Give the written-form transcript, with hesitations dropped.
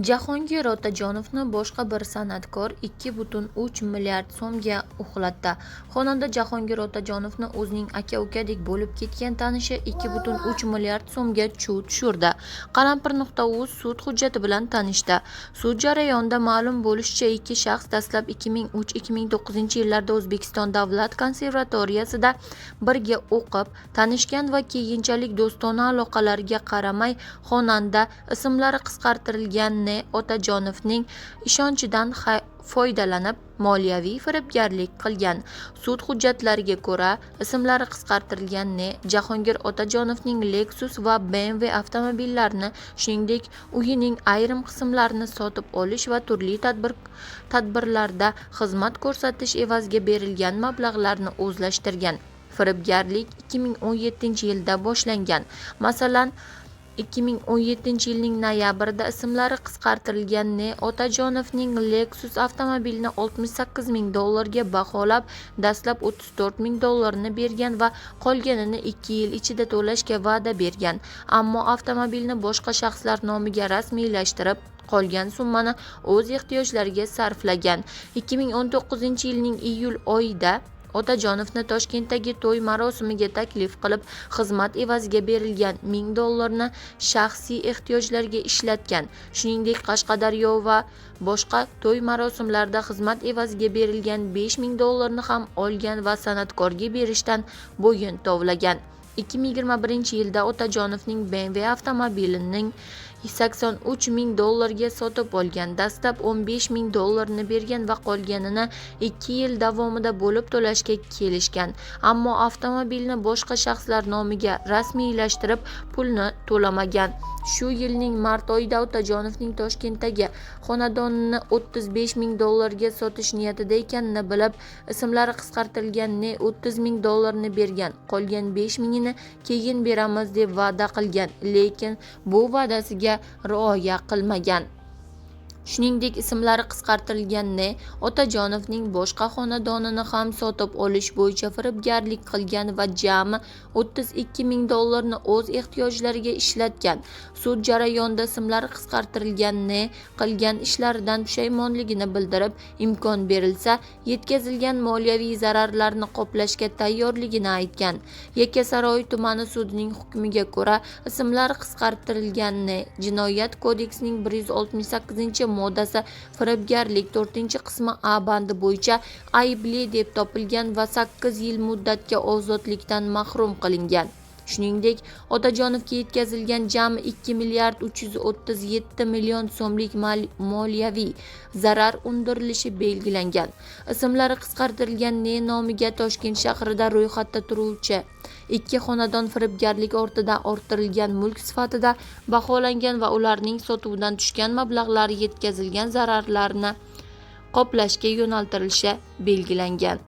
Jahongir Otajonovni boshqa bir san'atkor 2,3 milliard so'mga uxlatdi. Xonanda Jahongir Otajonovni o'zining aka-ukadek bo'lib ketgan tanishi 2,3 milliard so'mga chuv tushirdi. Qalampir.uz sud hujjati bilan tanishdi. Sud jarayonida ma'lum bo'lishicha, ikki shaxs dastlab 2003-2009 yillarda O'zbekiston davlat konservatoriyasida birga o'qib, tanishgan va keyinchalik do'stona aloqalarga qaramay xonanda ismlari qisqartirilgan Otajonovning ishonchidan foydalanib moliyaviy firibgarlik qilgan. Sud hujjatlariga ko'ra, ismlari qisqartirilgan Jahongir Otajonovning Lexus va BMW avtomobillarini, shuningdek, uyining ayrim qismlarini sotib olish va turli tadbirlarda xizmat ko'rsatish evaziga berilgan mablag'larni o'zlashtirgan. Firibgarlik 2017-yilda boshlangan. Masalan, 2017-yilning noyabrida ismlari qisqartirilgan Otajonovning Lexus avtomobilini $68,000 ga baholab, dastlab $34,000 bergan va qolganini 2 yil ichida to'lashga va'da bergan. Ammo avtomobilni boshqa shaxslar nomiga rasmiylashtirib, qolgan summani o'z ehtiyojlariga sarflagan. 2019-yilning iyul oyida Otajonovni Toshkentdagi to'y marosimiga taklif qilib, xizmat evaziga berilgan $1000 shaxsiy ehtiyojlarga ishlatgan. Shuningdek, Qashqadaryo va boshqa to'y marosimlarida xizmat evaziga berilgan $5000 ham olgan va san'atkorga berishdan bo'yin tovlagan. 2021-yilda Otajonovning BMW avtomobilining $83,000 ga sotib olgan. Dastlab $15,000 bergan va qolganini 2 yil davomida bo'lib to'lashga kelishgan. Ammo avtomobilni boshqa shaxslar nomiga rasmiylashtirib, pulni to'lamagan. Shu yilning mart oyida Otajonovning Toshkentdagi xonadonini $35,000 ga sotish niyatida ekanini bilib, ismlari qisqartirilgan $30,000 bergan. Qolgan 5,000 ni keyin beramiz deb va'da qilgan, lekin bu va'dasiga rioya qilmagan. Shuningdek, ismlari qisqartirilgan Otajonovning boshqa xonadonini ham sotib olish bo'yicha firibgarlik qilgan va jami $32,000 ni o'z ehtiyojlariga ishlatgan. Sud jarayonida ismlari qisqartirilgan qilgan ishlaridan pushaymonligini bildirib, imkon berilsa, yetkazilgan moliyaviy zararlarni qoplashga tayyorligini aytgan. Yakkasaroy tumani sudining hukmiga ko'ra, ismlari qisqartirilgan Jinoyat kodeksining 168-moddasi firibgarlik 4-qismi A bandi bo'yicha aybli deb topilgan va 8 yil muddatga ozodlikdan mahrum qilingan. Shuningdek, Otajonovga yetkazilgan jami 2,337 million so'mlik moliyaviy zarar undirilishi belgilangan. Ismlari qisqartirilgan nomiga Toshkent shahrida ro'yxatda turuvchi 2 xonadon firibgarlik ortidan orttirilgan mulk sifatida baholangan va ularning sotuvidan tushgan mablag'lar yetkazilgan zararlarni qoplashga yo'naltirilishi belgilangan.